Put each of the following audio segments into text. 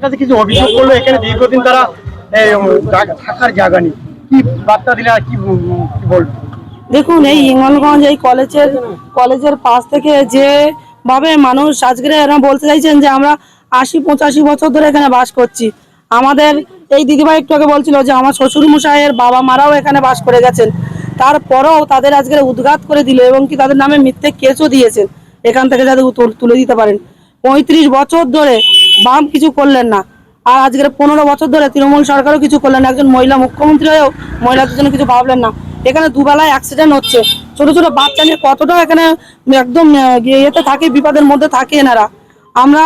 কাছে কিছু অভিযোগ করলো এখানে দীর্ঘদিন তারা থাকার জায়গা নেই, কি বার্তা দিলে আর কি বলবো? দেখুন, এই হিঙ্গলগঞ্জ এই কলেজের পাশ থেকে যে ভাবে মানুষ আজকে এরা বলতে চাইছেন যে আমরা ৮০-৮৫ বছর ধরে এখানে বাস করছি। আমাদের এই দিদিভাই একটু আগে বলছিল যে আমার শ্বশুর মশাইয়ের বাবা মারাও এখানে বাস করে গেছেন, তারপরেও তাদের আজকে উদ্ঘাত করে দিল এবং কি তাদের নামে মিথ্যে কেসও দিয়েছেন এখান থেকে যাতে তুলে দিতে পারেন। ৩৫ বছর ধরে বাম কিছু করলেন না, আর আজকের ১৫ বছর ধরে তৃণমূল সরকারও কিছু করলেন না। একজন মহিলা মুখ্যমন্ত্রী হয়েও মহিলাদের জন্য কিছু ভাবলেন না। এখানে দুবেলায় অ্যাক্সিডেন্ট হচ্ছে, ছোট ছোট বাচ্চা নিয়ে কতটা এখানে একদম ইয়েতে থাকে, বিপদের মধ্যে থাকে এনারা। আমরা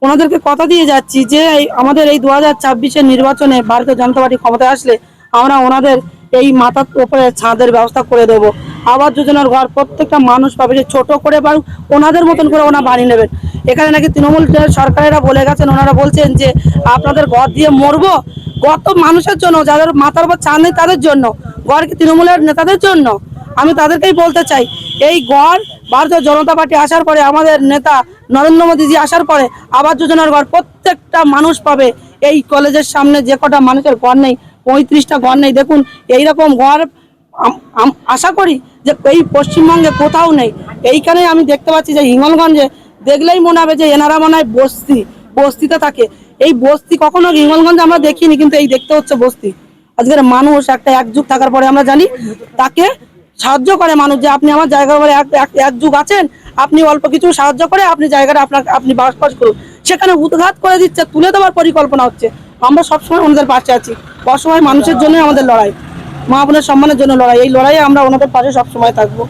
ওনাদেরকে কথা দিয়ে যাচ্ছি যে আমাদের এই ২০২৬-এর নির্বাচনে ভারতীয় জনতা পার্টি ক্ষমতায় আসলে আমরা ওনাদের এই মাথার উপরে ছাদের ব্যবস্থা করে দেবো। আবাস যোজনার ঘর প্রত্যেকটা মানুষ পাবে, যে ছোট করে বা ওনাদের মতন করে ওনা বানিয়ে নেবেন। এখানে নাকি তৃণমূল সরকারেরা বলে গেছেন, ওনারা বলছেন যে আপনাদের ঘর দিয়ে মরবো। ঘর তো মানুষের জন্য, যাদের মাথার উপর ছাদ নেই তাদের জন্য। ঘর কি তৃণমূলের নেতাদের জন্য? আমি তাদেরকেই বলতে চাই, এই ঘর ভারতীয় জনতা পার্টি আসার পরে, আমাদের নেতা নরেন্দ্র মোদীজি আসার পরে আবাস যোজনার ঘর প্রত্যেকটা মানুষ পাবে। এই কলেজের সামনে যে কটা মানুষের ঘর নেই, ৩৫টা ঘর নেই, দেখুন এইরকম ঘর আশা করি যে এই পশ্চিমবঙ্গে কোথাও নেই। এইখানে আমি দেখতে পাচ্ছি যে হিঙ্গলগঞ্জে দেখলেই মনে হবে যে এনারা মনে হয় বস্তিতে থাকে। এই বস্তি কখনো হিঙ্গলগঞ্জে আমরা দেখিনি, কিন্তু এই দেখতে হচ্ছে বস্তি। আজকের মানুষ একটা একযুগ থাকার পরে আমরা জানি তাকে সাহায্য করে মানুষ, যে আপনি আমার জায়গার উপরে একযুগ আছেন, আপনি অল্প কিছু সাহায্য করে আপনি জায়গাটা আপনি বাস করুন। সেখানে উৎখাত করে দিচ্ছে, তুলে দেওয়ার পরিকল্পনা হচ্ছে। আমরা সবসময় ওনাদের পাশে আছি, অসহায় মানুষের জন্যই আমাদের লড়াই, মা বোনের সম্মানের জন্য লড়াই। এই লড়াইয়ে আমরা ওনাদের পাশে সবসময় থাকবো।